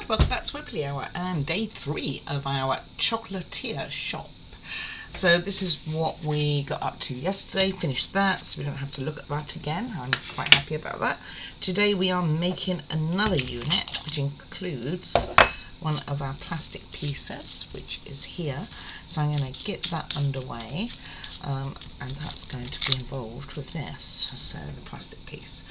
and welcome back to Weekly Hour and day 3 of our Chocolatier shop. So this is what we got up to yesterday, finished that, so we don't have to look at that again. I'm quite happy about that. Today we are making another unit, which includes one of our plastic pieces, which is here. So I'm going to get that underway, and that's going to be involved with this, so the plastic piece.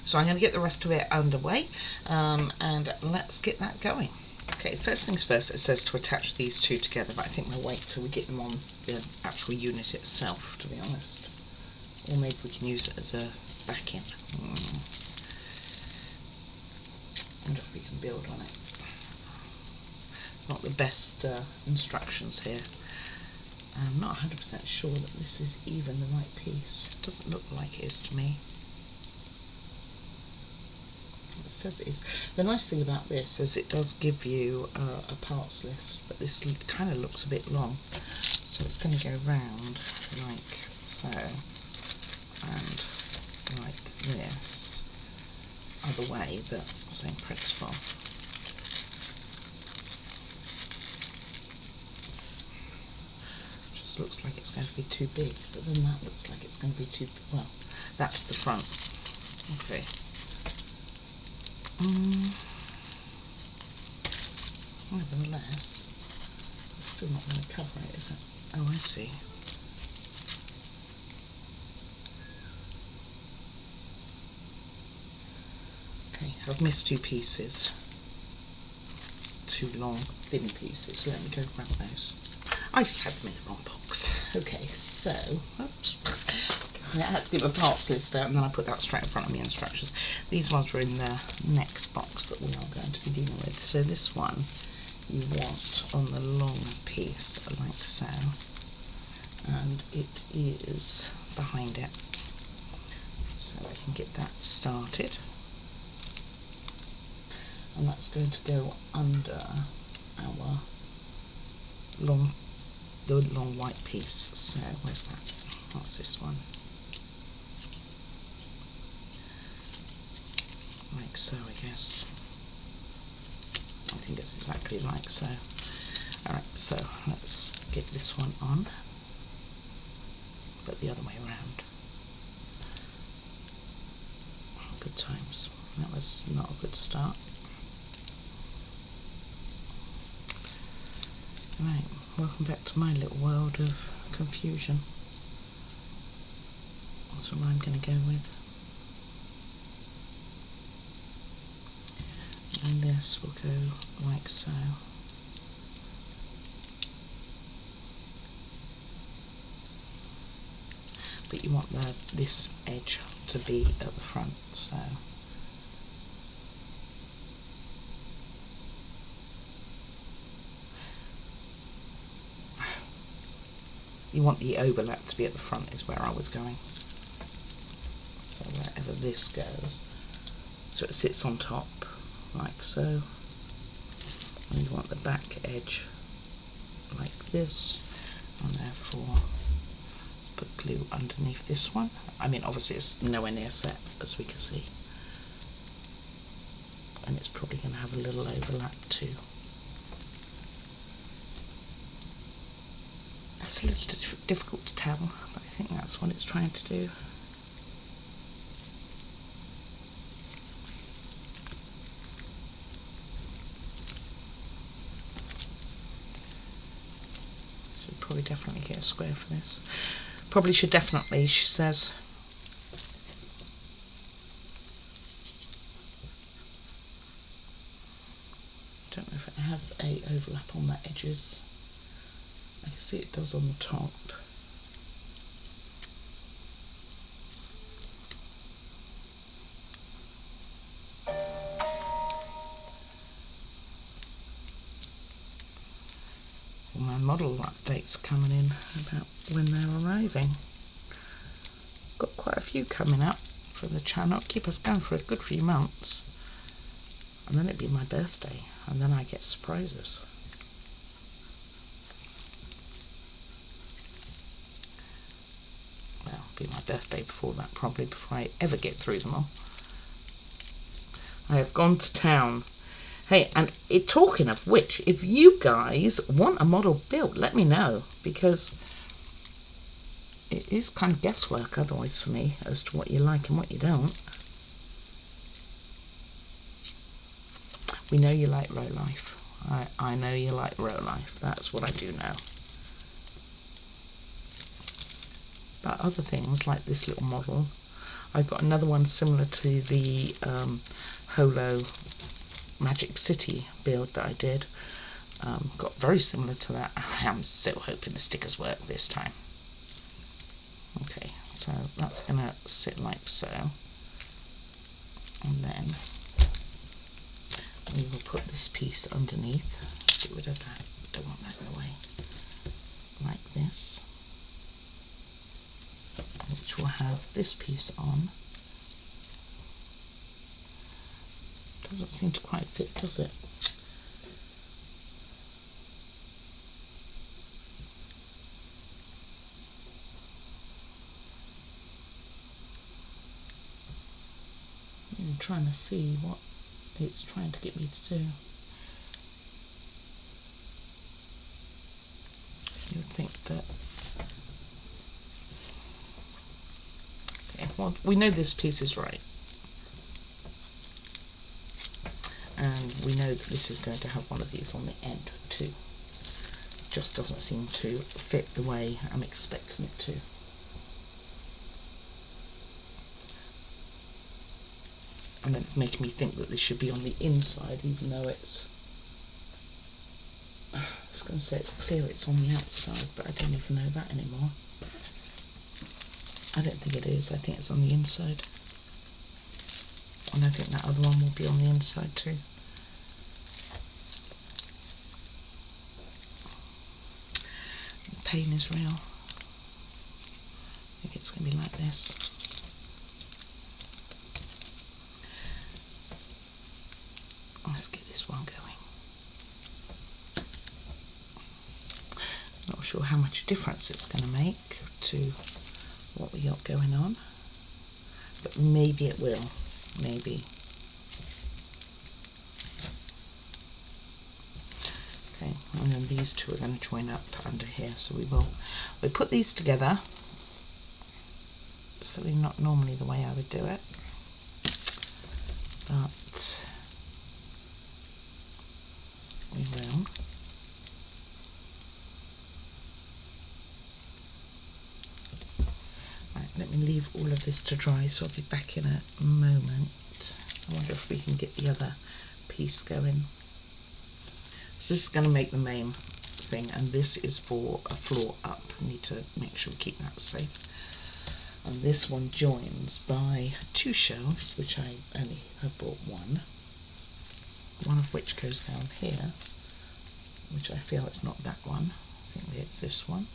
So I'm going to get the rest of it underway, and let's get that going. Okay, first things first, it says to attach these two together, but I think we'll wait till we get them on the actual unit itself, to be honest. Or maybe we can use it as a backing. I wonder if we can build on it. It's not the best instructions here. I'm not 100% sure that this is even the right piece. It doesn't look like it is to me. It says it is. The nice thing about this is it does give you a parts list, but this kind of looks a bit long, so it's going to go round like so and like this other way, but same principle. Just looks like it's going to be too big, but then that looks like it's going to be too, well, that's the front. Okay. Nevertheless, it's still not going to cover it, is it? Oh, I see. Okay, I've missed two pieces. Two long, thin pieces. Let me go grab those. I just had them in the wrong box. Okay, so, oops. I had to get my parts list out and then I put that straight in front of me, instructions. These ones are in the next box that we are going to be dealing with. So this one you want on the long piece like so, and it is behind it. So we can get that started. And that's going to go under our the long white piece. So where's that? That's this one. Like so, I guess. I think it's exactly like so. Alright, so let's get this one on, but the other way around. Good times. That was not a good start. Right, welcome back to my little world of confusion. That's what I'm going to go with. And this will go like so. But you want this edge to be at the front, so you want the overlap to be at the front is where I was going. So wherever this goes, so it sits on top like so, and you want the back edge like this, and therefore let's put glue underneath this one. I mean, obviously it's nowhere near set, as we can see, and it's probably going to have a little overlap too. It's a little difficult to tell, but I think that's what it's trying to do. Should probably definitely get a square for this. Probably should definitely, she says. I don't know if it has a overlap on the edges. I can see it does on the top. Well, my model updates coming in about when they're arriving. Got quite a few coming up from the channel. Keep us going for a good few months. And then it'd be my birthday, and then I get surprises. Well, it'll be my birthday before that, probably, before I ever get through them all. I have gone to town Hey, and talking of which, if you guys want a model built, let me know, because it is kind of guesswork otherwise for me as to what you like and what you don't. We know you like row life. I know you like row life. That's what I do know. But other things like this little model, I've got another one similar to the Holo Magic City build that I did. Got very similar to that. I am so hoping the stickers work this time. Okay, so that's gonna sit like so, and then we will put this piece underneath. Get rid of that, don't want that in the way. Like this, which will have this piece on. Doesn't seem to quite fit, does it? I'm trying to see what it's trying to get me to do. You would think that... Okay, well, we know this piece is right. And we know that this is going to have one of these on the end too. Just doesn't seem to fit the way I'm expecting it to. And then it's making me think that this should be on the inside, even though it's... I was going to say it's clear it's on the outside, but I don't even know that anymore. I don't think it is. I think it's on the inside. And I think that other one will be on the inside too. The pain is real. I think it's going to be like this. Let's get this one going. Not sure how much difference it's going to make to what we got going on, but maybe it will. Maybe. Okay, and then these two are going to join up under here, so we'll put these together. Certainly not normally the way I would do it, but we will. Right, let me leave all of this to dry, so I'll be back in a moment. I wonder if we can get the other piece going. So this is going to make the main thing, and this is for a floor up. I need to make sure we keep that safe. And this one joins by two shelves, which I only have bought one of which goes down here, which I feel it's not that one. I think it's this one.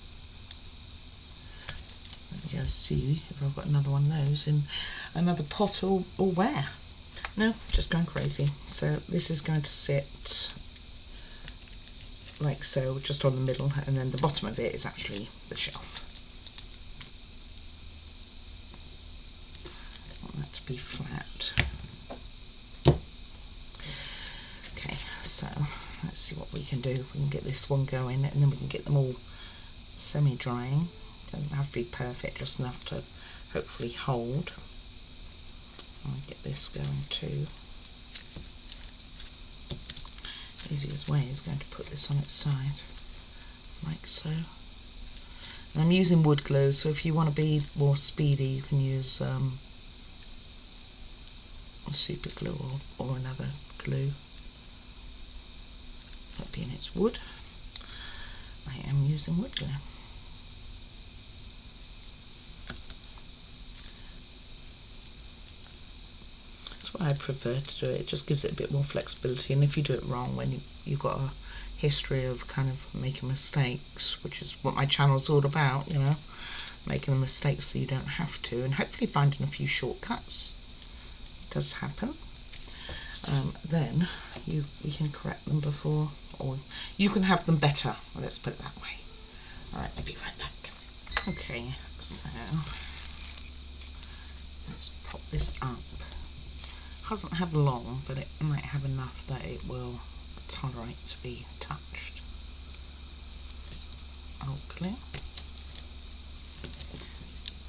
Let me go see if I've got another one of those in another pot or where. No, just going crazy. So this is going to sit like so, just on the middle, and then the bottom of it is actually the shelf. I want that to be flat. Okay, so let's see what we can do. We can get this one going, and then we can get them all semi-drying. Doesn't have to be perfect, just enough to hopefully hold. I'll get this going too. Easiest way is going to put this on its side, like so. And I'm using wood glue, so if you want to be more speedy, you can use super glue or another glue. That being it's wood, I am using wood glue. That's what I prefer to do. It just gives it a bit more flexibility, and if you do it wrong, when you've got a history of kind of making mistakes, which is what my channel's all about, you know, making the mistakes so you don't have to, and hopefully finding a few shortcuts. It does happen. Then we can correct them before, or you can have them better. Well, let's put it that way. Alright, I'll be right back. Okay, so let's pop this up. hasn't had long, but it might have enough that it will tolerate to be touched. All clear.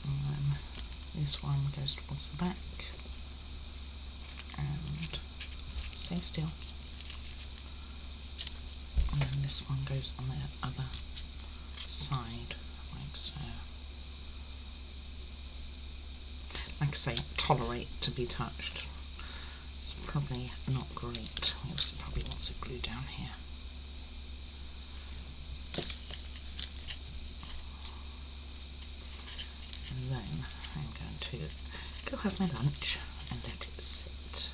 And then this one goes towards the back, and stay still. And then this one goes on the other side, like so. Like I say, tolerate to be touched. It's probably not great. We also probably want some glue down here. And then I'm going to go have my lunch and let it sit.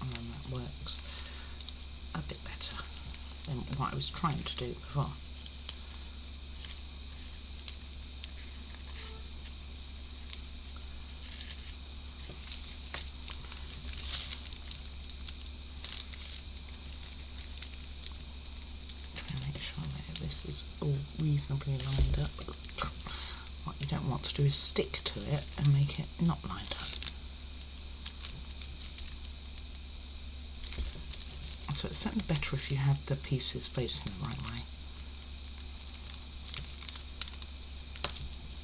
And then that works a bit better than what I was trying to do before. Make sure that this is all reasonably lined up. What you don't want to do is stick to it and make it not lined up. So it's certainly better if you have the pieces facing the right way.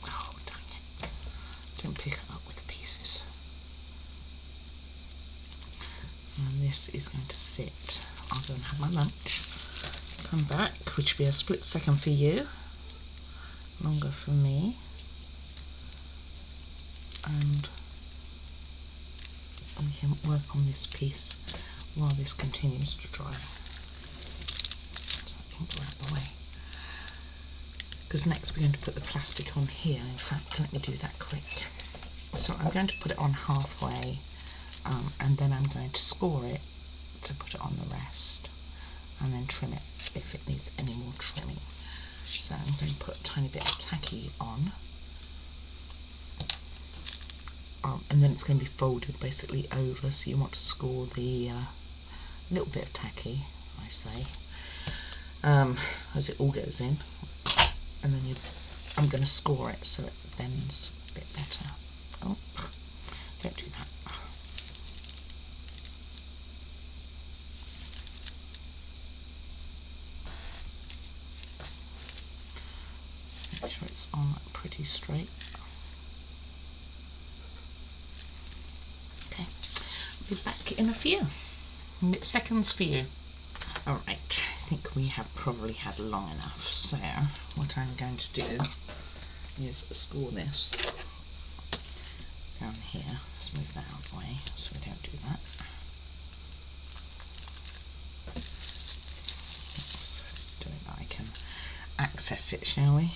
Oh, dang it. Don't pick it up with the pieces. And this is going to sit. I'll go and have my lunch. Come back, which will be a split second for you. Longer for me. And we can work on this piece while this continues to dry. So I can go out the way. Because next we're going to put the plastic on here. In fact, let me do that quick. So I'm going to put it on halfway, and then I'm going to score it to put it on the rest, and then trim it if it needs any more trimming. So I'm going to put a tiny bit of tacky on. And then it's going to be folded basically over, so you want to score the little bit of tacky, I say, as it all goes in, and then I'm going to score it so it bends a bit better. Oh, don't do that. Make sure it's on pretty straight. Okay, I'll be back in a few seconds for you. Alright, I think we have probably had long enough, so what I'm going to do is score this down here. Let's move that out of the way so we don't do that. Let's do it that I can access it, shall we?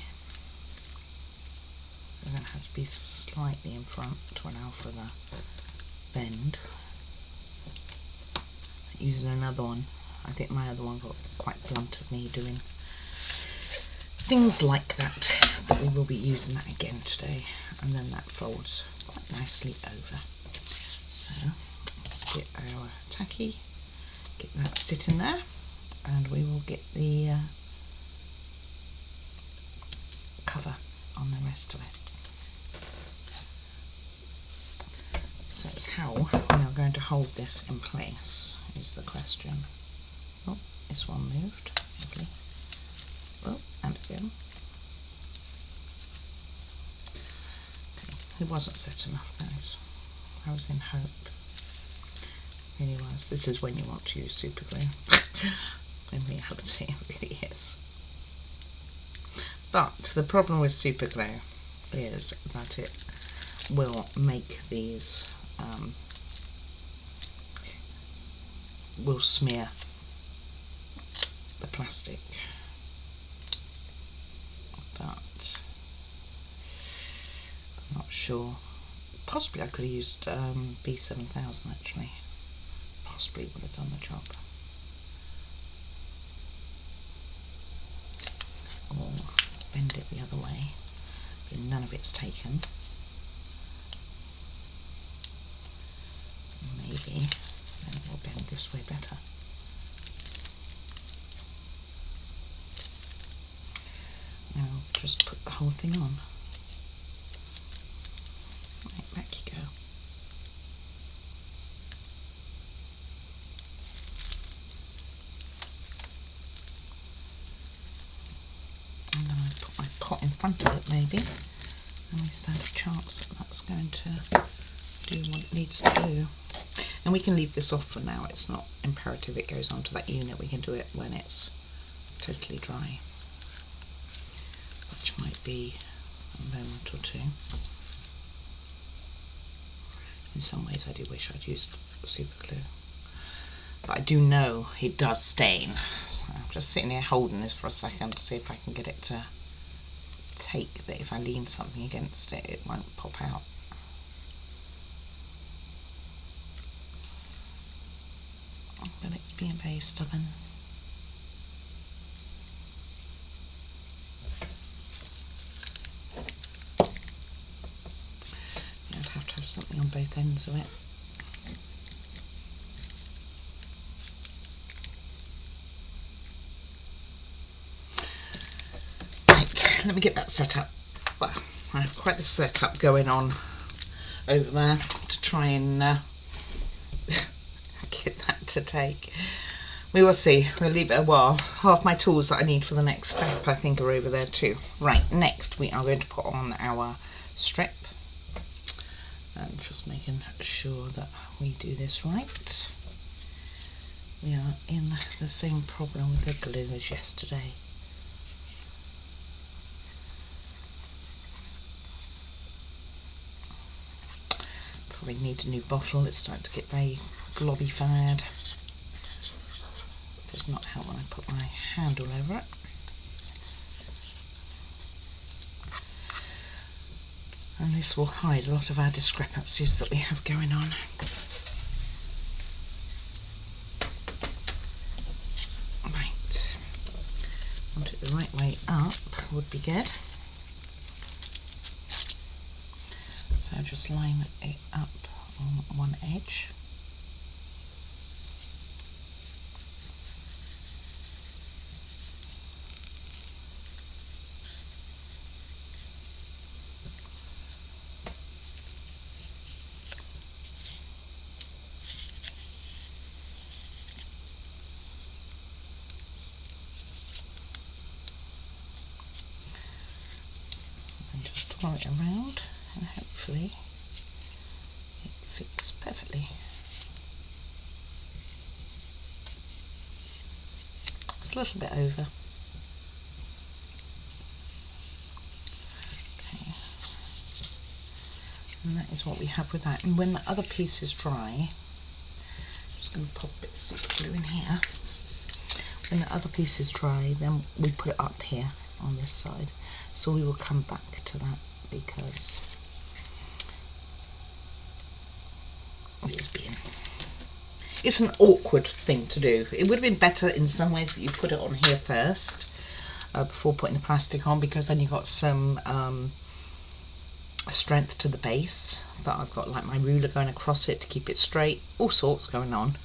So that has to be slightly in front to allow for the bend. Using another one. I think my other one got quite blunt of me doing things like that, but we will be using that again today, and then that folds quite nicely over. So let's get our tacky, get that sitting there, and we will get the cover on the rest of it. So it's how we are going to hold this in place is the question. Oh, this one moved. Lovely. Oh, and again. Okay, it wasn't set enough, guys. I was in hope. It really was. This is when you want to use super glue. In reality, it really is. But the problem with super glue is that it will make these will smear the plastic, but I'm not sure. Possibly I could have used B7000 actually. Possibly would have done the job. Or bend it the other way, but none of it's taken. Maybe then it will bend this way better. Now I'll just put the whole thing on. Right, back you go. cot in front of it maybe, and we stand a chance that that's going to do what it needs to do. And we can leave this off for now, it's not imperative it goes onto that unit, we can do it when it's totally dry, which might be a moment or two. In some ways I do wish I'd used super glue, but I do know it does stain, so I'm just sitting here holding this for a second to see if I can get it to take, that if I lean something against it, it won't pop out. But it's being very stubborn. Yeah, I'd have to have something on both ends of it. Right, let me get that set up. Well, I have quite the setup going on over there to try and get that to take. We will see. We'll leave it a while. Half my tools that I need for the next step I think are over there too. Right, next we are going to put on our strip. And just making sure that we do this right. We are in the same problem with the glue as yesterday. Probably need a new bottle, it's starting to get very globby fired. Does not help when I put my hand all over it. And this will hide a lot of our discrepancies that we have going on. Right, want it the right way up would be good. So just line it up on one edge. And just twirl it around and hopefully it fits perfectly. It's a little bit over. Okay. And that is what we have with that. And when the other piece is dry, I'm just going to pop a bit of super glue in here. When the other piece is dry, then we put it up here on this side. So we will come back to that because it's an awkward thing to do. It would have been better in some ways that you put it on here first before putting the plastic on, because then you've got some strength to the base. But I've got like my ruler going across it to keep it straight, all sorts going on.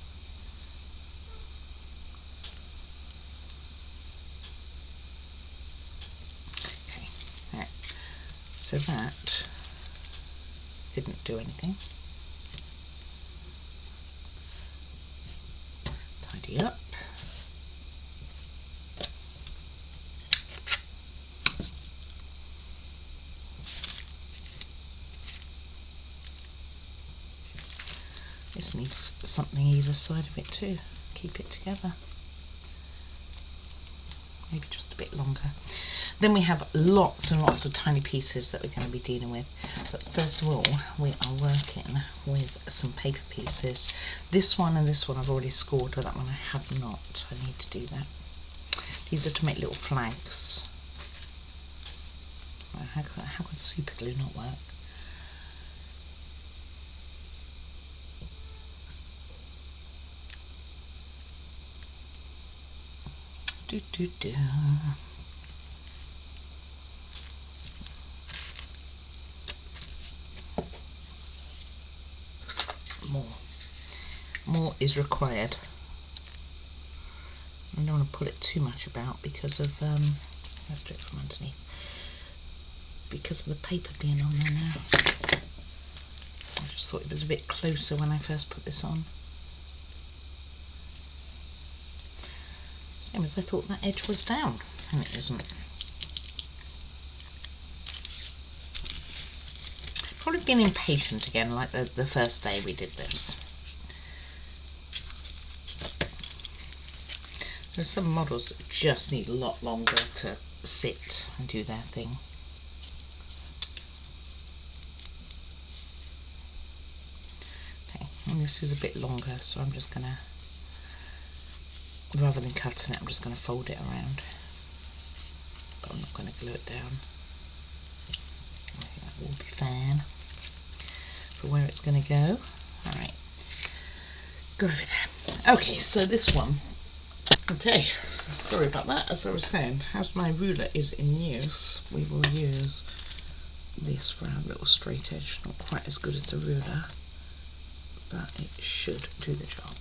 Okay, right. So that didn't do anything. Tidy up. This needs something either side of it too, keep it together. Maybe just a bit longer. Then we have lots and lots of tiny pieces that we're going to be dealing with. But first of all, we are working with some paper pieces. This one and this one I've already scored, but that one I have not. I need to do that. These are to make little flags. How could super glue not work? Do do do. More is required. I don't want to pull it too much about because of let's do it from underneath. Because of the paper being on there now. I just thought it was a bit closer when I first put this on. Same as I thought that edge was down, and it isn't. of been impatient again, like the first day we did this. There's some models that just need a lot longer to sit and do their thing. Okay, and this is a bit longer, so I'm just gonna, rather than cutting it, I'm just gonna fold it around. But I'm not gonna glue it down. I think that will be fine for where it's gonna go. Alright, go over there. Okay, so this one. Okay, sorry about that. As I was saying, as my ruler is in use, we will use this for our little straight edge. Not quite as good as the ruler, but it should do the job.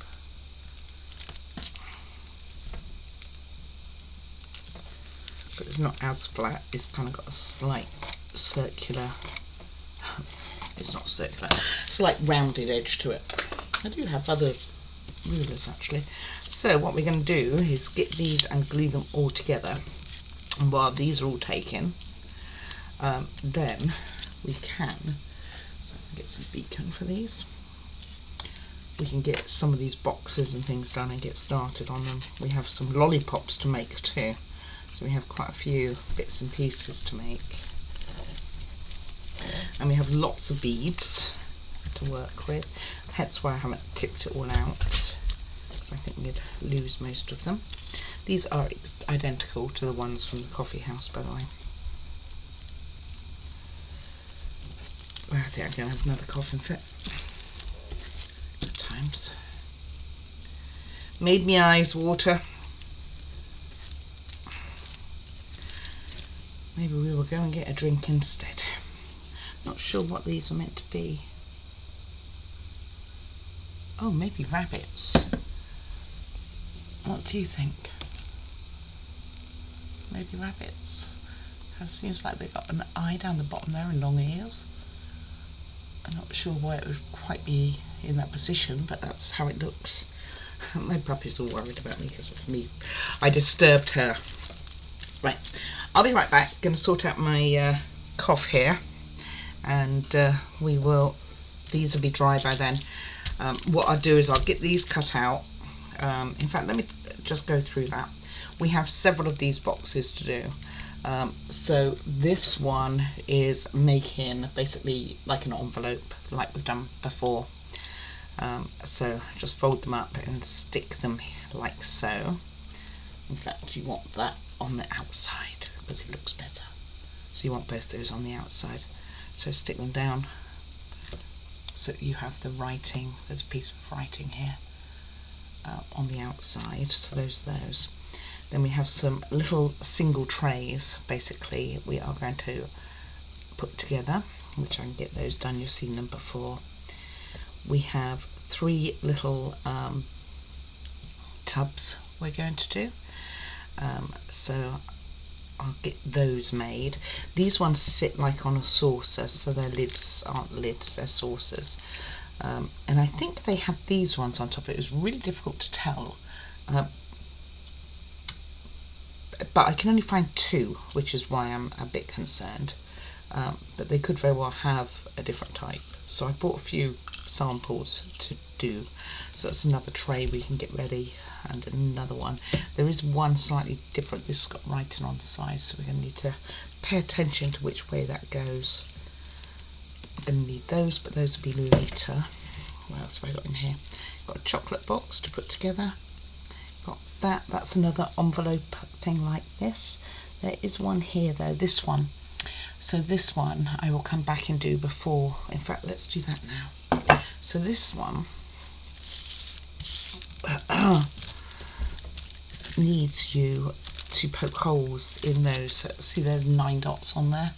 But it's not as flat, it's kind of got a slight circular, it's not circular, slight rounded edge to it. I do have other rulers actually. So what we're going to do is get these and glue them all together, and while these are all taken, then we can, so I can get some beacon for these, we can get some of these boxes and things done and get started on them. We have some lollipops to make too, so we have quite a few bits and pieces to make, and we have lots of beads to work with, hence why I haven't tipped it all out, because I think we'd lose most of them. These are identical to the ones from the coffee house, by the way. Well, I think I'm going to have another coughing fit at times. Made me eyes water. Maybe we will go and get a drink instead. Not sure what these are meant to be. Oh, maybe rabbits. What do you think? Maybe rabbits. It seems like they've got an eye down the bottom there and long ears. I'm not sure why it would quite be in that position, but that's how it looks. My puppy's all worried about me because of me. I disturbed her. Right, I'll be right back. Going to sort out my cough here, and we will. These will be dry by then. What I'll do is I'll get these cut out. In fact, let me just go through that. We have several of these boxes to do. So this one is making basically like an envelope like we've done before. So just fold them up and stick them like so. In fact, you want that on the outside because it looks better. So you want both those on the outside. So stick them down so that you have the writing. There's a piece of writing here on the outside. So those are those. Then we have some little single trays, basically, we are going to put together, which I can get those done, you've seen them before. We have 3 little tubs we're going to do, so I'll get those made. These ones sit like on a saucer, so their lids aren't lids, they're saucers. And I think they have these ones on top. It was really difficult to tell. But I can only find 2, which is why I'm a bit concerned. But they could very well have a different type. So I bought a few samples to do. So that's another tray we can get ready, and another one. There is one slightly different. This has got writing on the side, so we're going to need to pay attention to which way that goes. I'm going to need those, but those will be later. What else have I got in here? Got a chocolate box to put together. Got that. That's another envelope thing like this. There is one here though, this one. So this one I will come back and do before. In fact, let's do that now. So this one needs you to poke holes in those. See, there's 9 dots on there.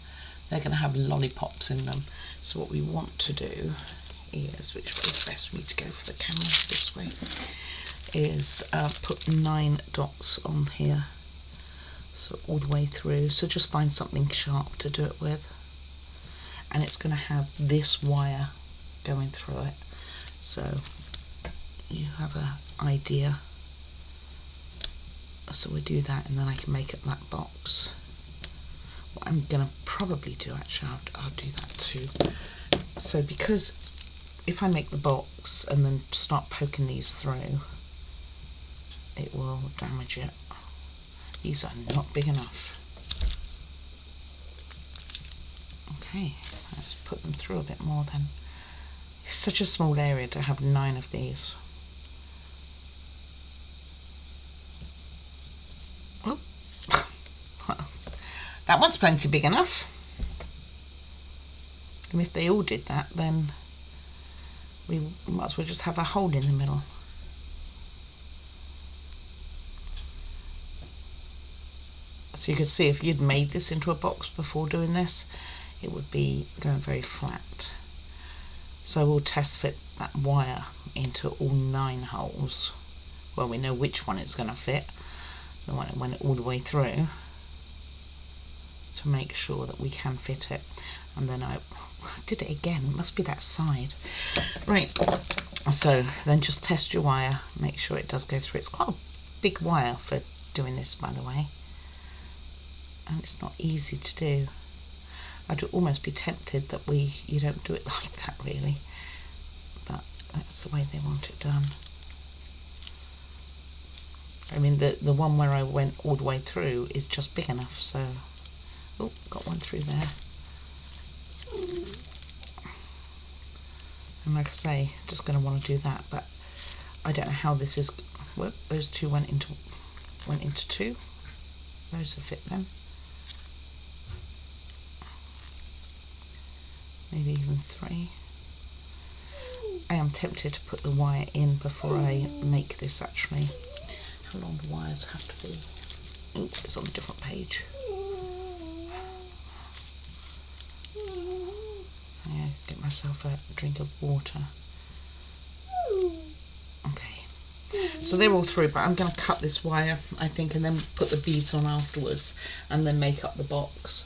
They're going to have lollipops in them. So what we want to do is, which way is best for me to go for the camera, this way, is put 9 dots on here, so all the way through. So just find something sharp to do it with, and it's going to have this wire going through it, so you have an idea. So we do that, and then I can make up that box. What I'm going to probably do, actually, I'll do that too, So because if I make the box and then start poking these through, it will damage it. These are not big enough. Okay, let's put them through a bit more then. It's such a small area to have 9 of these. Oh, that one's plenty big enough. And if they all did that, then we might as well just have a hole in the middle. So you can see if you'd made this into a box before doing this, it would be going very flat. So we'll test fit that wire into all 9 holes. Well, we know which one it's going to fit, the one that went all the way through, to make sure that we can fit it. And then I did it again, it must be that side. Right, so then just test your wire, make sure it does go through. It's quite a big wire for doing this, by the way, and it's not easy to do. I'd almost be tempted that you don't do it like that really, but that's the way they want it done. I mean, the one where I went all the way through is just big enough, so... Oh, got one through there. And like I say, just going to want to do that, but I don't know how this is... Well, those 2 went into 2. Those will fit them. Maybe even 3. I am tempted to put the wire in before I make this actually. How long the wires have to be. Oh, it's on a different page. Yeah, get myself a drink of water. Okay, so they're all through, but I'm going to cut this wire, I think, and then put the beads on afterwards, and then make up the box.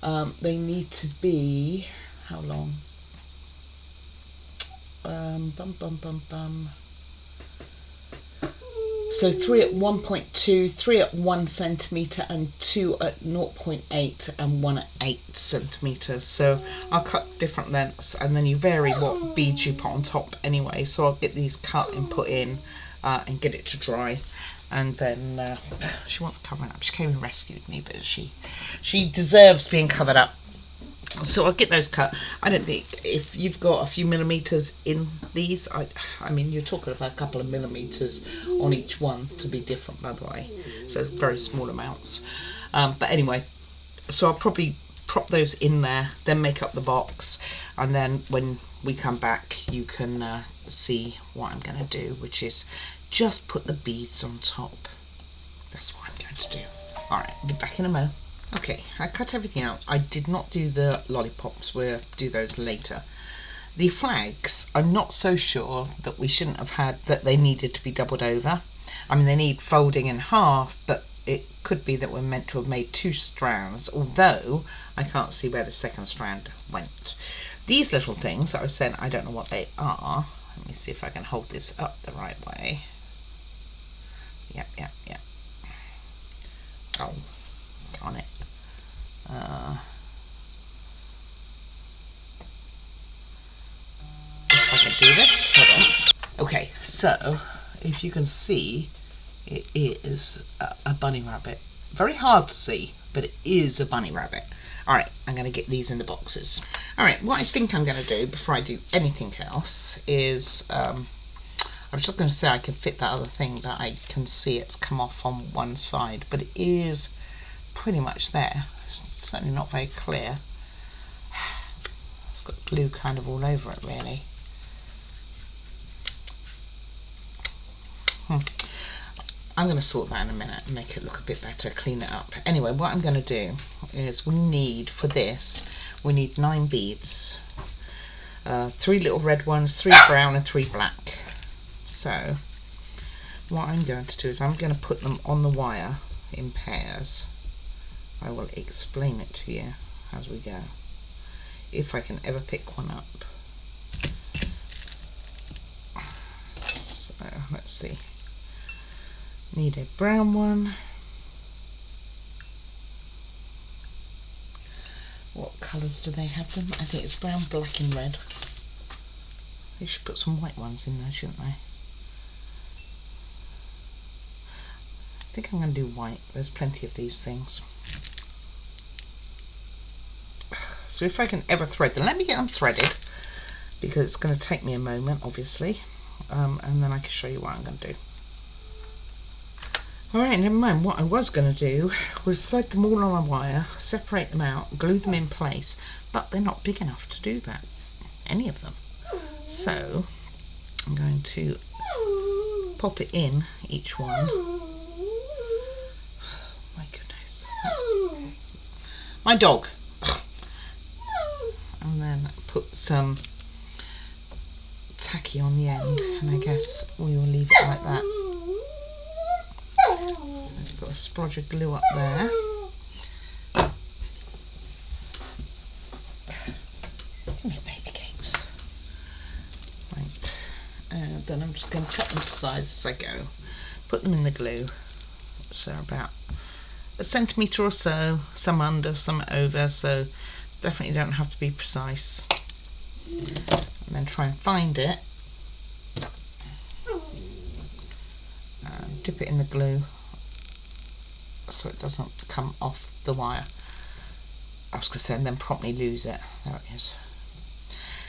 They need to be, how long? So 3 at 1.2, 3 at 1 centimetre, and 2 at 0.8, and 1 at 8 centimetres. So I'll cut different lengths, and then you vary what beads you put on top anyway. So I'll get these cut and put in and get it to dry. And then she wants covering up. She came and rescued me, but she deserves being covered up. So I'll get those cut. I don't think, if you've got a few millimetres in these, I mean, you're talking about a couple of millimetres on each one to be different, by the way. So very small amounts. But anyway, so I'll probably prop those in there, then make up the box. And then when we come back, you can see what I'm going to do, which is just put the beads on top. That's what I'm going to do. All right, I'll be back in a moment. Okay, I cut everything out. I did not do the lollipops, we'll do those later. The flags, I'm not so sure that we shouldn't have had, that they needed to be doubled over. I mean, they need folding in half, but it could be that we're meant to have made 2 strands, although I can't see where the second strand went. These little things that I was saying, I don't know what they are. Let me see if I can hold this up the right way. Yep. Oh, darn it. If I can do this, hold on. Okay, so if you can see, it is a bunny rabbit. Very hard to see, but it is a bunny rabbit. Alright, I'm going to get these in the boxes. Alright, what I think I'm going to do before I do anything else is, I was just going to say I can fit that other thing, but I can see it's come off on one side, but it is pretty much there. It's certainly not very clear. It's got glue kind of all over it, really. I'm going to sort that in a minute and make it look a bit better, clean it up. Anyway, what I'm going to do is we need, for this, we need 9 beads. 3 little red ones, 3 brown and 3 black. So, what I'm going to do is I'm going to put them on the wire in pairs. I will explain it to you as we go, if I can ever pick one up. So, let's see. Need a brown one. What colours do they have them? I think it's brown, black and red. They should put some white ones in there, shouldn't they? I think I'm going to do white. There's plenty of these things. So if I can ever thread them, let me get them threaded, because it's going to take me a moment, obviously, and then I can show you what I'm going to do. Alright, never mind. What I was going to do was thread them all on a wire, separate them out, glue them in place, but they're not big enough to do that, any of them. So I'm going to pop it in each one. My goodness. My dog. And then put some tacky on the end, and I guess we will leave it like that. So I've got a splodge of glue up there. Give me baby cakes. Right, then I'm just going to cut them to size as I go. Put them in the glue, so about a centimetre or so, some under, some over, so definitely don't have to be precise. And then try and find it, and dip it in the glue so it doesn't come off the wire. I was going to say, and then promptly lose it. There it is.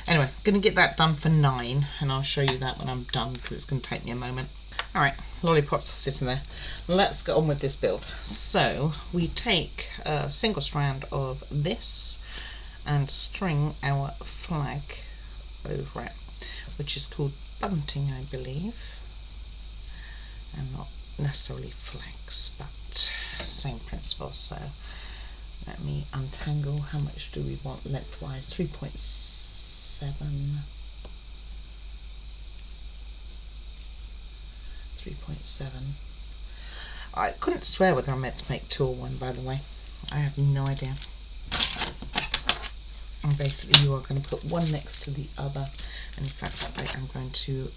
Anyway, I'm going to get that done for 9, and I'll show you that when I'm done, because it's going to take me a moment. Alright, lollipops are sitting there. Let's get on with this build. So we take a single strand of this and string our flag over it, which is called bunting, I believe, and not necessarily flags, but same principle. So let me untangle. How much do we want lengthwise? 3.7. 3.7. I couldn't swear whether I meant to make 2 or 1, by the way. I have no idea. And basically you are going to put one next to the other, and in fact I am going to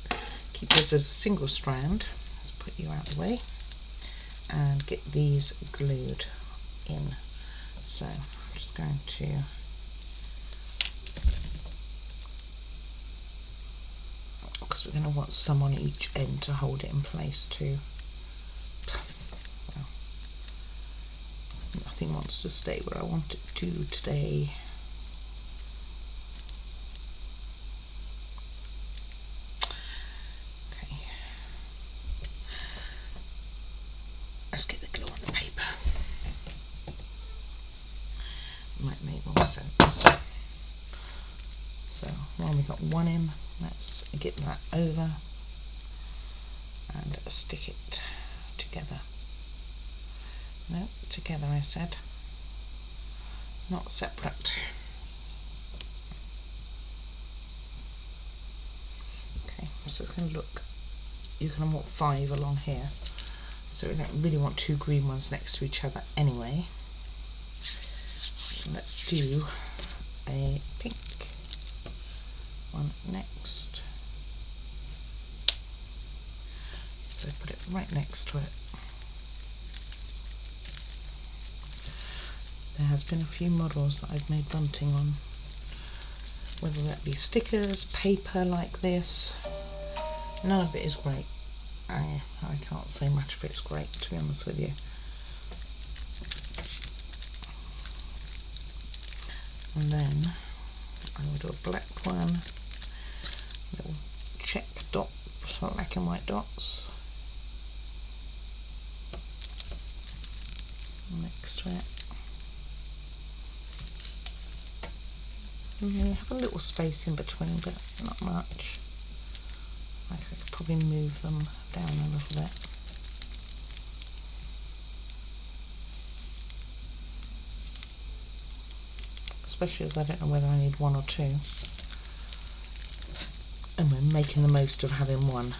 keep this as a single strand. Let's put you out of the way and get these glued in. So I'm just going to because we're going to want some on each end to hold it in place too. Well, nothing wants to stay where I want it to today. Okay, let's get the glue on the paper. Might make more sense. So while we've got one in, let's get that over and stick it together. No, together I said, not separate. Okay, so it's going to look, you're going to want 5 along here, so we don't really want 2 green ones next to each other anyway. So let's do a pink one next. So put it right next to it. There has been a few models that I've made bunting on, whether that be stickers, paper like this. None of it is great. I can't say much if it's great, to be honest with you. And then I will do a black one, little check dot, black and white dots next to it. And they have a little space in between, but not much. I could probably move them down a little bit. Especially as I don't know whether I need 1 or 2. And we're making the most of having 1.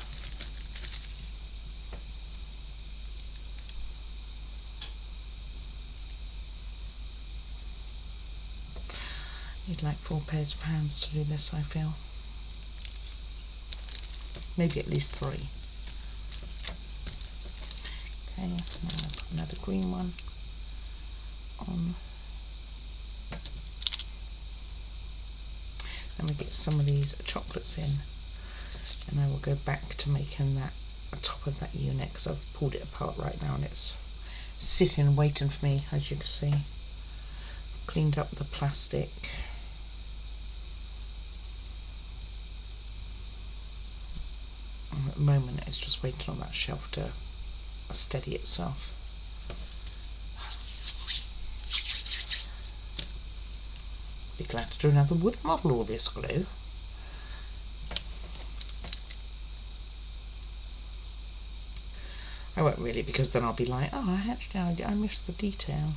You'd like 4 pairs of hands to do this, I feel. Maybe at least 3. Okay, now I'll put another green one on. going to get some of these chocolates in, and I will go back to making that top of that unit, because I've pulled it apart right now and it's sitting waiting for me, as you can see. Cleaned up the plastic. And at the moment it's just waiting on that shelf to steady itself. Be glad to do another wood model all this glue. I won't really, because then I'll be like, oh, I missed the detail.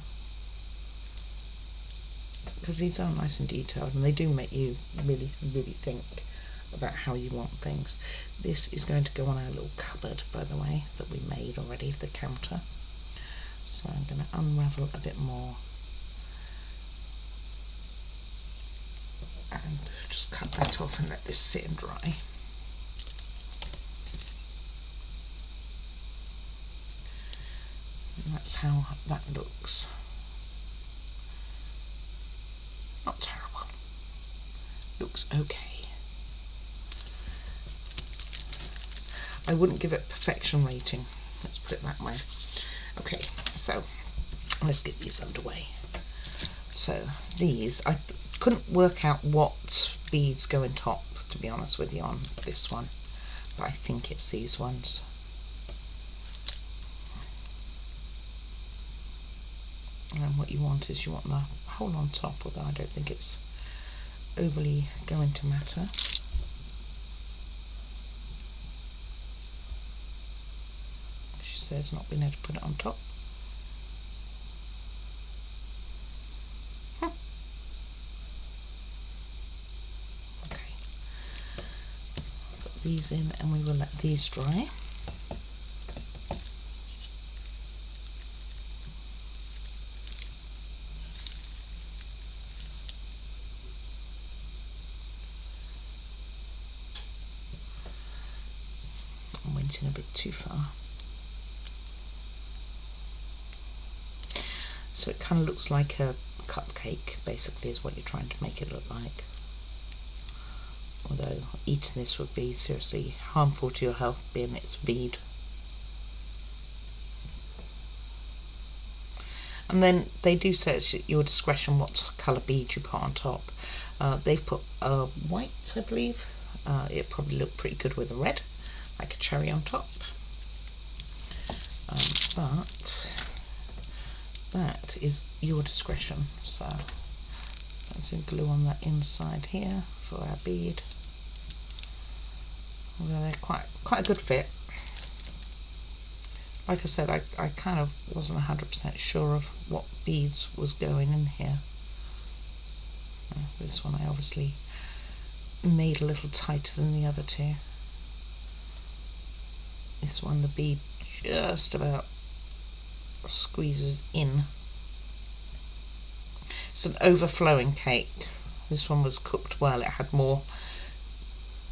Because these are nice and detailed, and they do make you really, really think about how you want things. This is going to go on our little cupboard, by the way, that we made already, the counter. So I'm going to unravel a bit more and just cut that off and let this sit and dry. And that's how that looks. Not terrible. Looks okay. I wouldn't give it perfection rating. Let's put it that way. Okay, so let's get these underway. So these, I couldn't work out what beads go in top, to be honest with you, on this one. But I think it's these ones. And what you want is, you want the hole on top, although I don't think it's overly going to matter. She says not being able to put it on top. Okay. Put these in and we will let these dry. In a bit too far, so it kind of looks like a cupcake, basically, is what you're trying to make it look like. Although eating this would be seriously harmful to your health, being it's bead. And then they do say it's at your discretion what colour bead you put on top. They put white, I believe. It probably looked pretty good with a red, like a cherry on top. But that is your discretion. So put some glue on that inside here for our bead. Although they're quite a good fit. Like I said, I kind of wasn't 100% sure of what beads was going in here. This one I obviously made a little tighter than the other two. This one, the bead just about squeezes in. It's an overflowing cake. This one was cooked well. It had more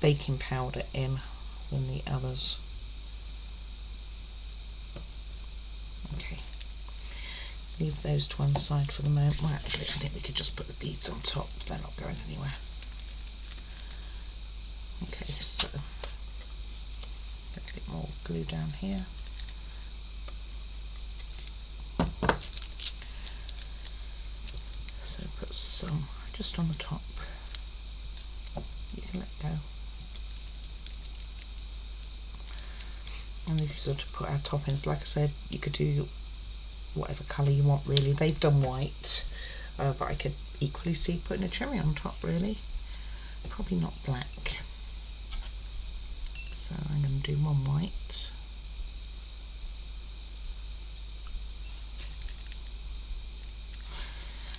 baking powder in than the others. Okay, leave those to one side for the moment. Well, actually, I think we could just put the beads on top. They're not going anywhere. Okay, so get a bit more glue down here. So put some just on the top. You can let go. And these are to put our toppings. Like I said, you could do whatever colour you want, really. They've done white, but I could equally see putting a cherry on top, really. Probably not black. So I'm going to do one white.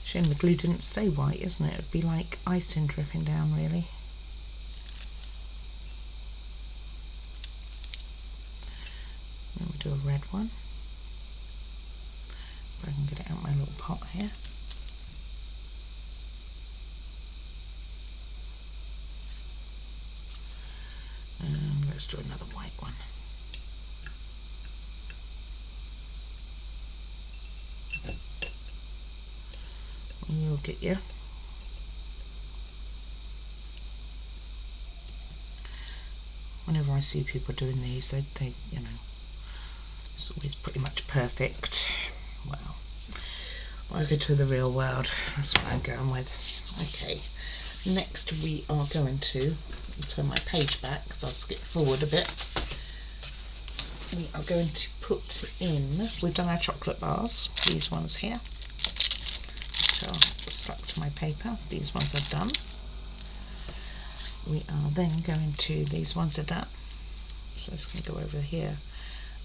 Shame the glue didn't stay white, isn't it? It'd be like icing dripping down, really. Then we do a red one. If I can get it out of my little pot here. And let's do another white one. And you'll get your I see people doing these, they you know, it's always pretty much perfect. Well, welcome to the real world. That's what I'm going with. Okay, next we are going to turn my page back because I'll skip forward a bit. We are going to put in, we've done our chocolate bars, these ones here, which are stuck to my paper. These ones are done. We are then going to, these ones are done, so it's going to go over here,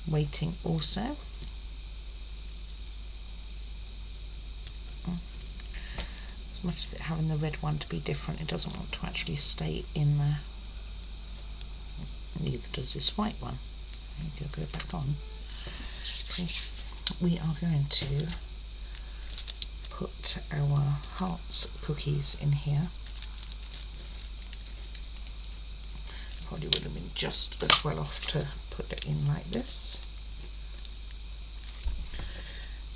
waiting also. As much as it having the red one to be different, it doesn't want to actually stay in there. Neither does this white one. Maybe I'll go back on. Okay. We are going to put our hearts cookies in here. Probably would have been just as well off to put it in like this.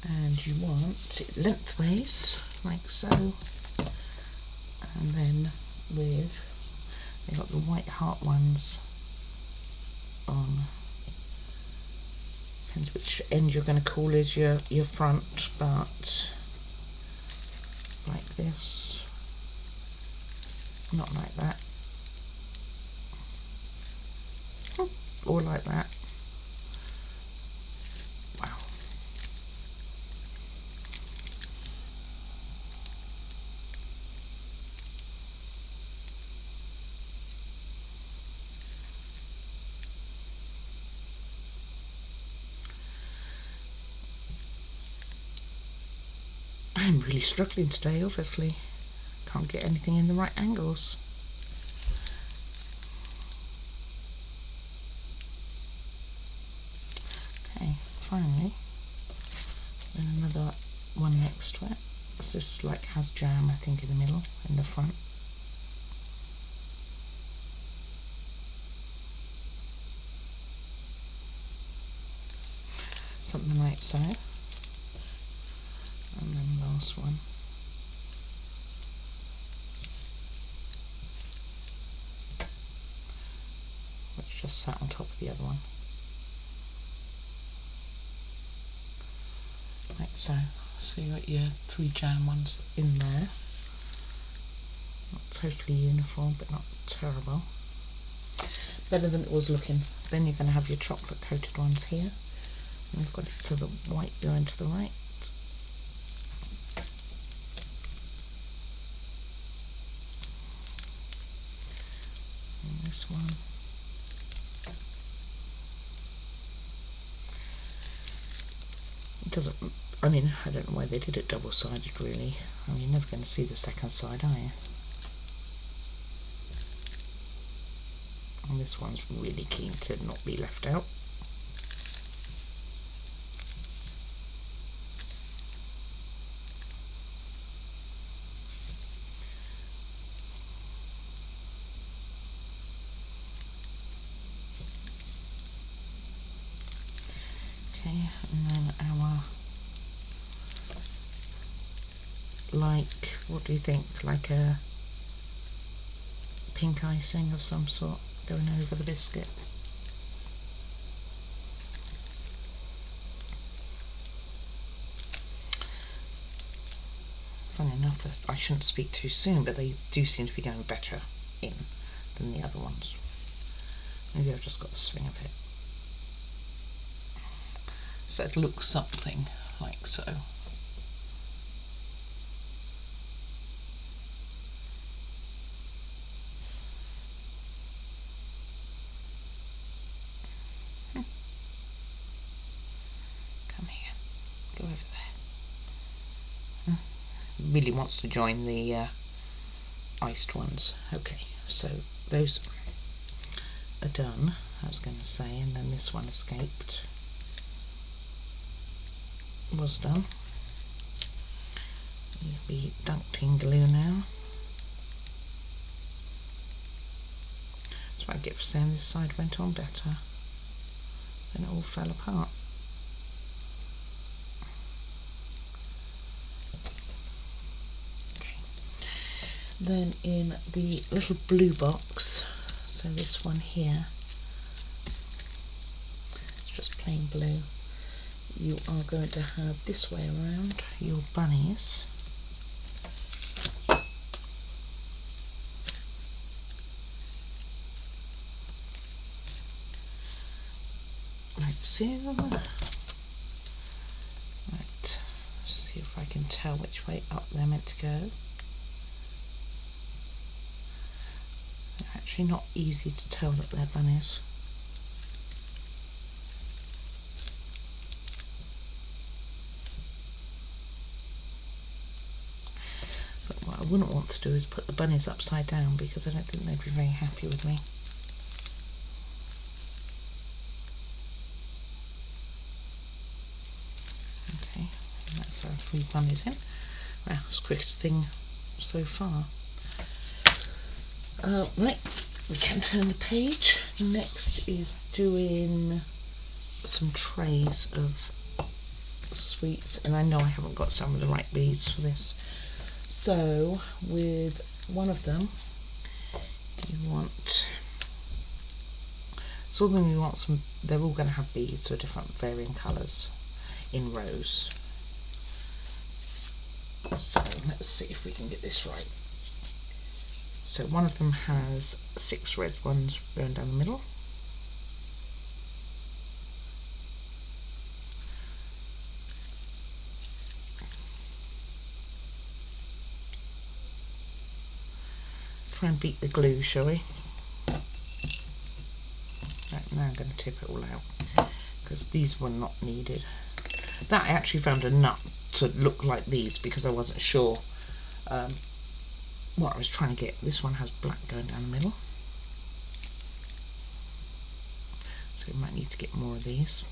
And you want it lengthways, like so. And then with, they've got the white heart ones on. Depends which end you're going to call is your front, but like this, not like that, or like that. Wow. I'm really struggling today, obviously. Can't get anything in the right angles. Okay, finally. Then another one next to it. This like has jam, I think, in the middle, in the front. Something like so. And then last one. Which just sat on top of the other one. Like so. So you got your 3 jam ones in there. Not totally uniform, but not terrible. Better than it was looking. Then you're going to have your chocolate coated ones here. And we've got it to the white going to the right. And this one. It doesn't, I mean, I don't know why they did it double-sided really. I mean, you're never going to see the second side, are you? And this one's really keen to not be left out. Okay, and then our, like, what do you think, like a pink icing of some sort going over the biscuit. Funny enough, that I shouldn't speak too soon, but they do seem to be going better in than the other ones. Maybe I've just got the swing of it. So it looks something like so. Come here, go over there. Really wants to join the iced ones. Okay, so those are done, I was going to say, and then this one escaped. Was done. You'll be dunked in glue now. That's what I get for saying this side went on better. Then it all fell apart. Okay. Then in the little blue box, so this one here, just plain blue. You are going to have this way around your bunnies. Like so. Right, see if I can tell which way up they're meant to go. They're actually not easy to tell that they're bunnies. But what I wouldn't want to do is put the bunnies upside down, because I don't think they'd be very happy with me. Okay, that's our 3 bunnies in. Wow, it's the quickest thing so far. Right, we can turn the page. Next is doing some trays of sweets, and I know I haven't got some of the right beads for this. So with one of them, you want, so all of them you want some, they're all going to have beads of different varying colours in rows. So let's see if we can get this right. So one of them has 6 red ones going down the middle. Try and beat the glue, shall we? Right, now I'm going to tip it all out, because these were not needed. That I actually found a nut to look like these, because I wasn't sure what I was trying to get. This one has black going down the middle, so we might need to get more of these.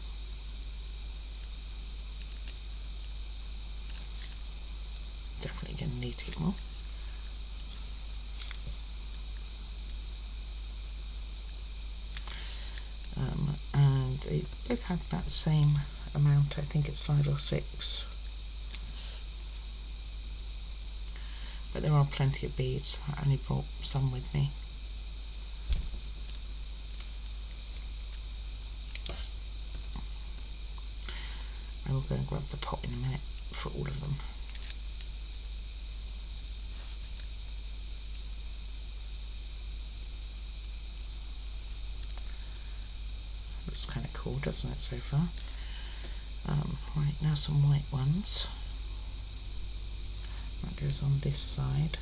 Definitely going to need to get more. And they both have about the same amount. I think it's 5 or 6. But there are plenty of beads. I only brought some with me. I will go and grab the pot in a minute for all of them. Looks kind of cool, doesn't it, so far? Right, now some white ones. That goes on this side.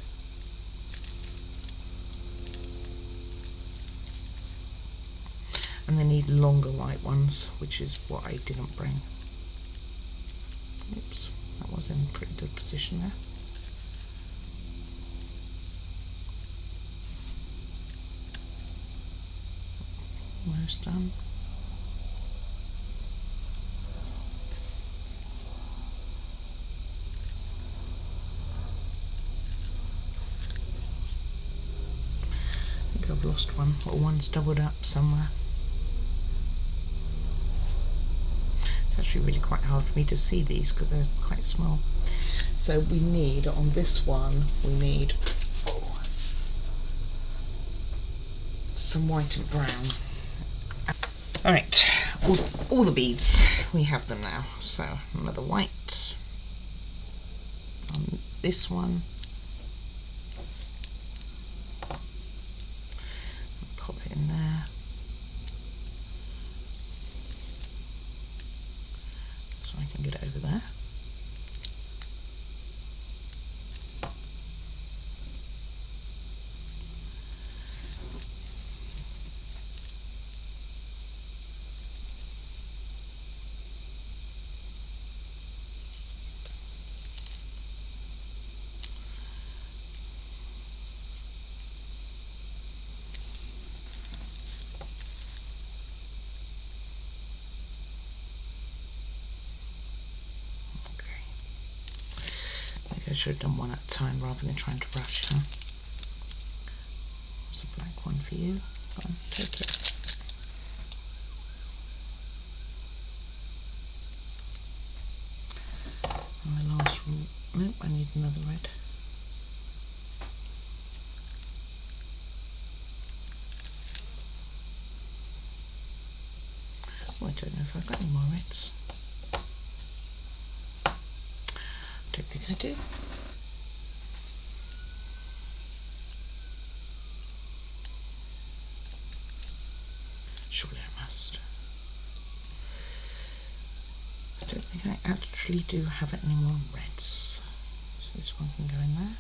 And they need longer white ones, which is what I didn't bring. Oops, that was in a pretty good position there. Almost done. I think I've lost one, or one's doubled up somewhere. It's actually really quite hard for me to see these because they're quite small. So we need, on this one, we need some white and brown. Alright, all the beads, we have them now. So another white on this one. Pop it in there. So I can get it over there. I should have done one at a time rather than trying to rush, huh? There's a black one for you. Go on, take it. And the last one. Nope, I need another red. Well, don't know if I've got any more reds. Don't think I do. Surely I must. I don't think I actually do have any more reds. So this one can go in there.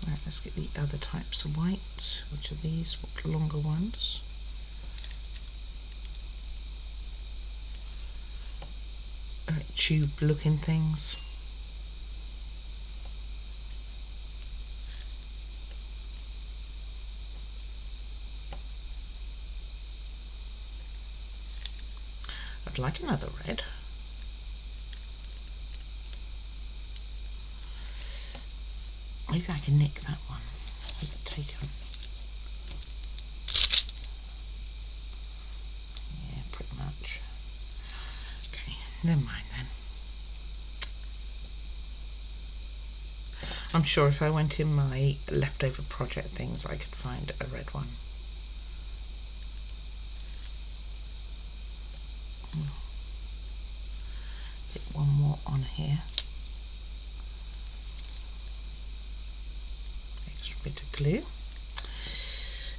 Right, let's get the other types of white. Which are these? What longer ones? Tube looking things. I'd like another red. Maybe I can nick that one. Has it taken? Yeah, pretty much. Okay, never mind then. I'm sure if I went in my leftover project things, I could find a red one. Get one more on here. Extra bit of glue.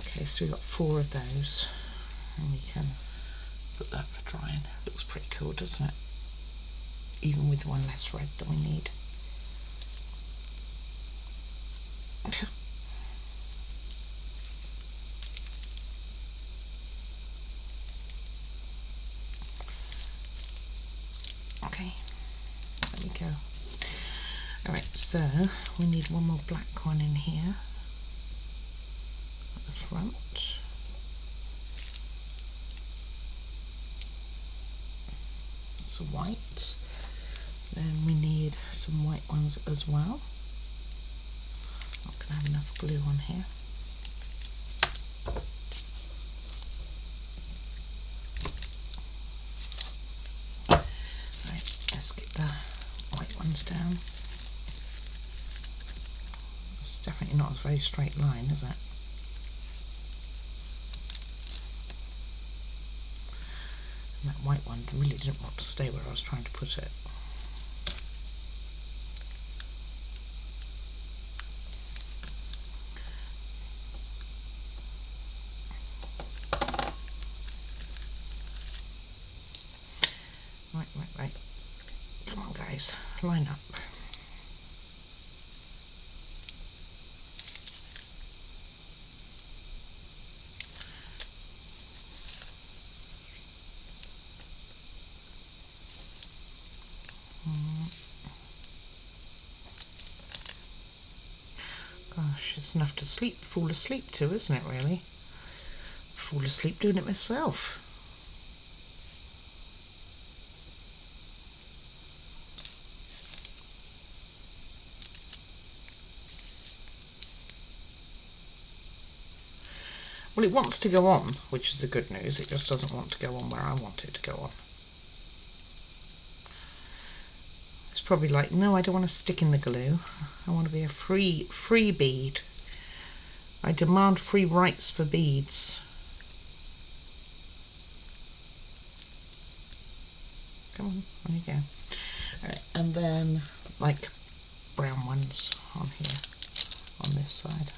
Okay, so we've got 4 of those, and we can put that for drying. Looks pretty cool, doesn't it? Even with one less red than we need. Okay. Okay, there we go. Alright, so we need one more black one in here at the front. That's a white. Then we need some white ones as well. Not going to have enough glue on here. Right, let's get the white ones down. It's definitely not a very straight line, is it? And that white one really didn't want to stay where I was trying to put it. Right. Come on guys, line up. Gosh, it's enough to fall asleep to, isn't it really? Fall asleep doing it myself. Well, it wants to go on, which is the good news. It just doesn't want to go on where I want it to go on. It's probably like, no, I don't want to stick in the glue. I want to be a free bead. I demand free rights for beads. Come on, there you go. Alright, and then like brown ones on here, on this side.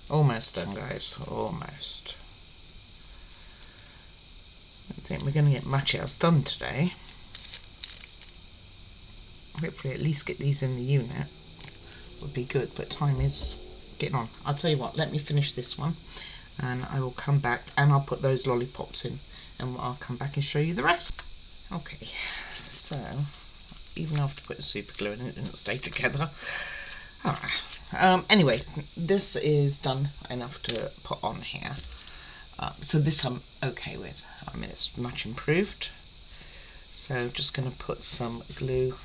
Almost done, guys, almost. I don't think we're going to get much else done today. Hopefully at least get these in the unit would be good, but time is getting on. I'll tell you what, let me finish this one and I will come back and I'll put those lollipops in and I'll come back and show you the rest. Okay, so even after putting super glue in, it didn't stay together. Alright, anyway, this is done enough to put on here. So this I'm okay with. I mean, it's much improved. So just going to put some glue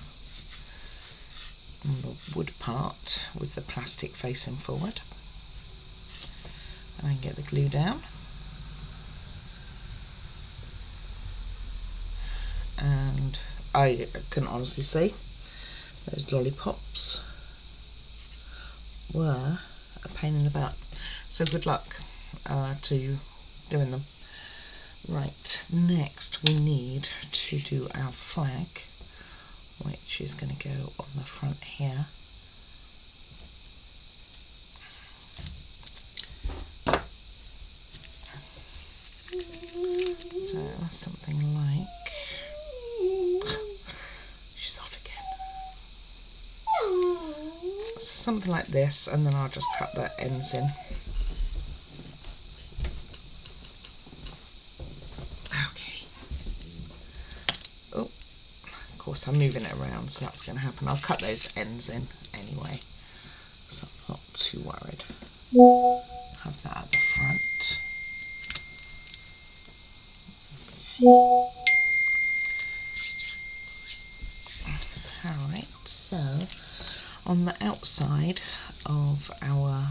on the wood part with the plastic facing forward. And I can get the glue down. And I can honestly say those lollipops were a pain in the butt. So good luck to doing them. Right, next we need to do our flag, which is going to go on the front here. So something like, she's off again. So something like this, and then I'll just cut the ends in. Okay. Oh, of course I'm moving it around, so that's going to happen. I'll cut those ends in anyway, so I'm not too worried. Have that at the front. Alright, so on the outside of our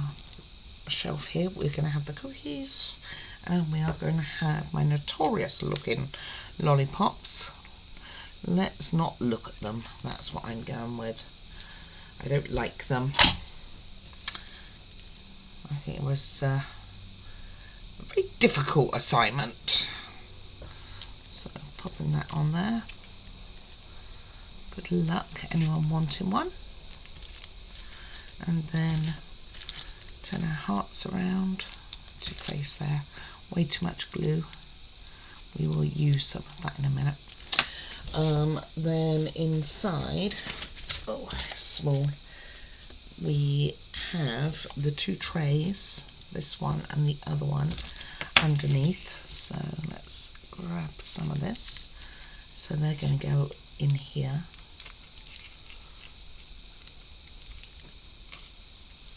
shelf here we're going to have the cookies, and we are going to have my notorious looking lollipops. Let's not look at them, that's what I'm going with. I don't like them. I think it was a very difficult assignment. So popping that on there. Good luck, anyone wanting one. And then turn our hearts around to place there. Way too much glue. We will use some of that in a minute. Then inside, oh, small, we have the two trays, this one and the other one underneath. So let's grab some of this. So they're going to go in here.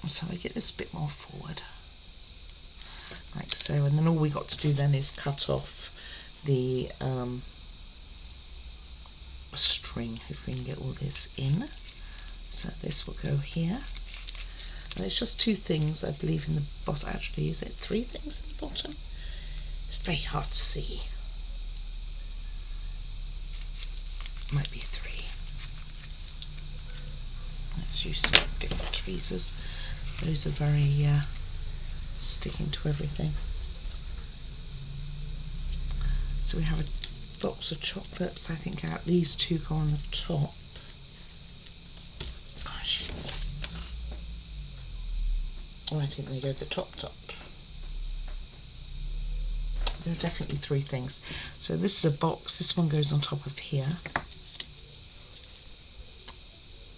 So I get this a bit more forward, like so, and then all we got to do then is cut off the string, if we can get all this in. So this will go here, and it's just two things I believe in the bottom. Actually, is it three things in the bottom? It's very hard to see. Might be three. Let's use some different tweezers. Those are very sticking to everything. So we have a box of chocolates. I think these two go on the top. Gosh. Oh, I think they go the top. There are definitely three things. So this is a box. This one goes on top of here.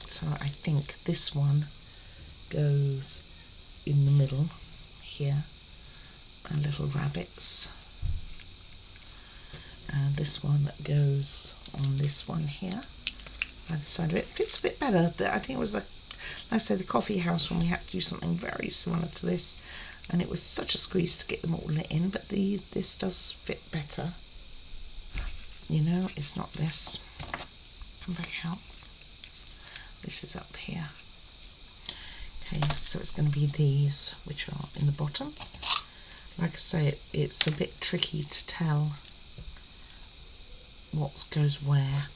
So I think this one goes in the middle here, and little rabbits, and this one goes on this one here by the side of it. Fits a bit better. I think it was like I say, the coffee house when we had to do something very similar to this, and it was such a squeeze to get them all lit in, but this does fit better, you know. It's not this. Come back out. This is up here. Okay, so it's going to be these, which are in the bottom. Like I say, it's a bit tricky to tell what goes where.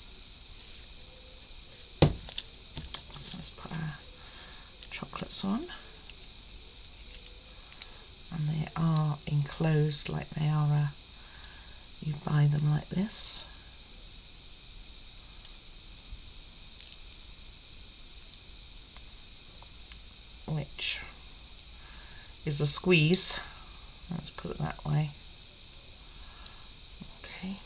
So let's put our chocolates on. And they are enclosed like they are, you buy them like this. Which is a squeeze. Let's put it that way. Okay.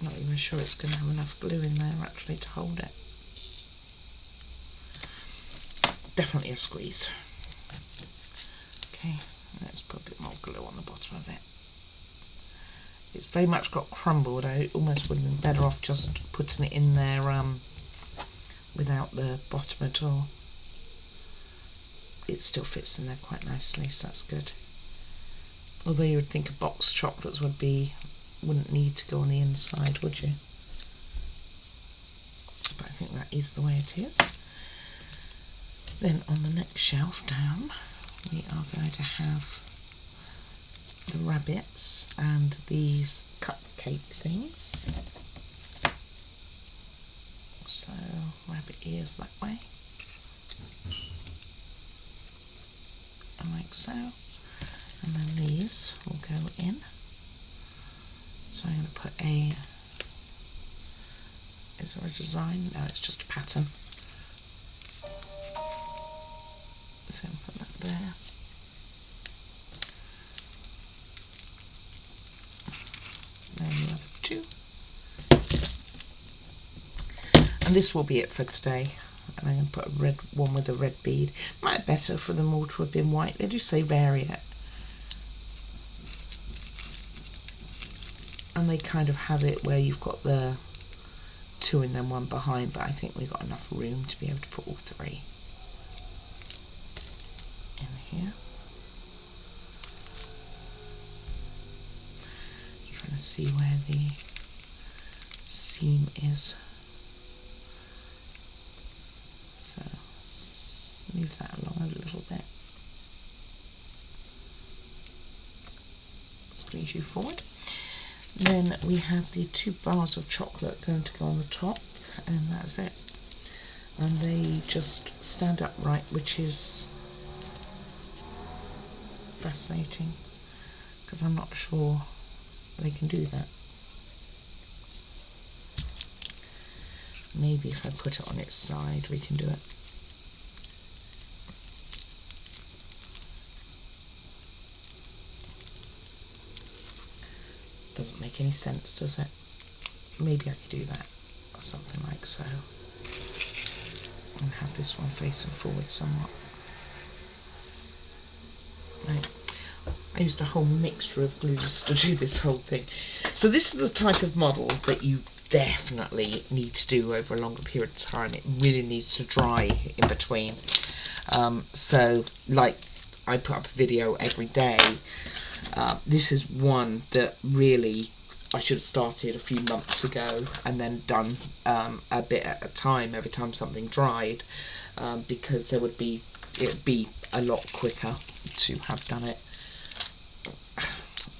Not even sure it's going to have enough glue in there actually to hold it. Definitely a squeeze. Okay, let's put a bit more glue on the bottom of it. It's very much got crumbled. I almost would have been better off just putting it in there without the bottom at all. It still fits in there quite nicely, so that's good. Although you would think a box of chocolates would be wouldn't need to go on the inside, would you? But I think that is the way it is. Then on the next shelf down, we are going to have the rabbits and these cupcake things. So rabbit ears that way, like so, and then these will go in. So I'm going to put a, is there a design? No, it's just a pattern. So I'm going to put that there. Then the other two. And this will be it for today. And I'm going to put a red one with a red bead. Might be better for them all to have been white. They do say vary it. And they kind of have it where you've got the two and then one behind, but I think we've got enough room to be able to put all three in here. Just trying to see where the seam is. So let's move that along a little bit. Squeeze you forward. Then we have the 2 bars of chocolate going to go on the top, and that's it. And they just stand upright, which is fascinating because I'm not sure they can do that. Maybe if I put it on its side we can do it. Doesn't make any sense, does it? Maybe I could do that or something like so, and have this one facing forward somewhat. Right. I used a whole mixture of glues to do this whole thing. So this is the type of model that you definitely need to do over a longer period of time. It really needs to dry in between. So like I put up a video every day. This is one that really I should have started a few months ago and then done a bit at a time every time something dried, because it would be a lot quicker to have done it.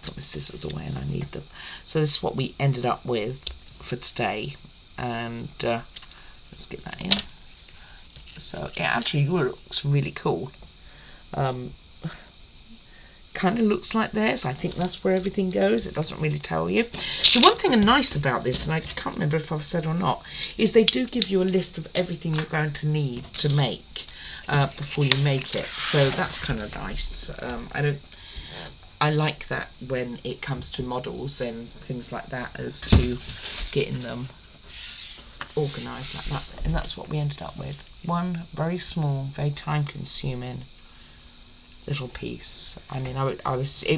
Put my scissors away and I need them. So this is what we ended up with for today, and let's get that in. So it actually looks really cool. Kind of looks like theirs. I think that's where everything goes. It doesn't really tell you. The one thing nice about this, and I can't remember if I've said or not, is they do give you a list of everything you're going to need to make before you make it. So that's kind of nice. I like that when it comes to models and things like that, as to getting them organised like that. And that's what we ended up with. One very small, very time-consuming little piece. I mean, it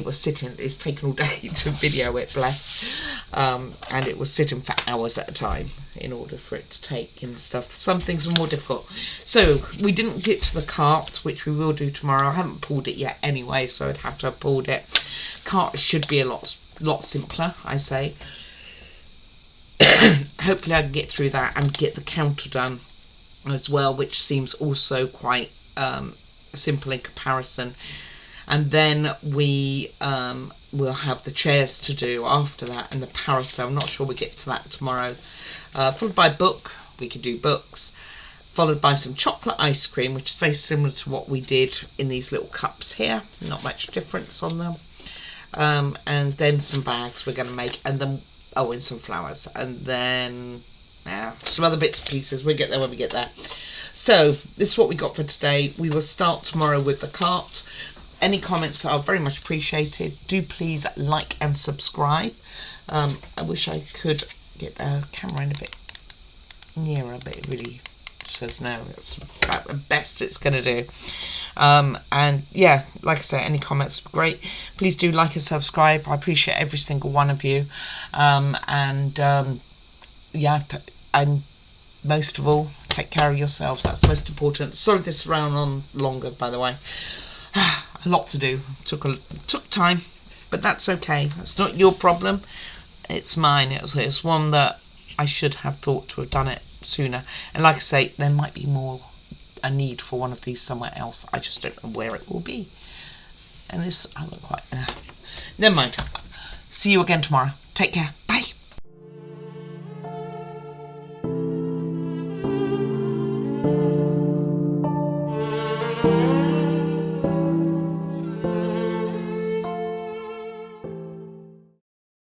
was sitting, it's taken all day to video it, bless, and it was sitting for hours at a time in order for it to take and stuff. Some things were more difficult. So we didn't get to the cart, which we will do tomorrow. I haven't pulled it yet anyway, so I'd have to have pulled it. Cart should be a lot simpler, I say. Hopefully I can get through that and get the counter done as well, which seems also quite simple in comparison. And then we will have the chairs to do after that, and the parasol. I'm not sure we'll get to that tomorrow. Followed by book, we could do books, followed by some chocolate ice cream, which is very similar to what we did in these little cups here, not much difference on them, and then some bags we're going to make, and then and some flowers, and then some other bits and pieces. We'll get there when we get there. So this is what we got for today. We will start tomorrow with the cart. Any comments are very much appreciated. Do please like and subscribe. I wish I could get the camera in a bit nearer, but it really says no. It's about the best it's going to do. And yeah, like I say, any comments would be great. Please do like and subscribe. I appreciate every single one of you. Yeah, and most of all, take care of yourselves. That's the most important. Sorry this ran on longer, by the way. A lot to do. Took time, but that's okay. It's not your problem. It's mine. It's one that I should have thought to have done it sooner. And like I say, there might be a need for one of these somewhere else. I just don't know where it will be. And this hasn't quite... never mind. See you again tomorrow. Take care. Bye.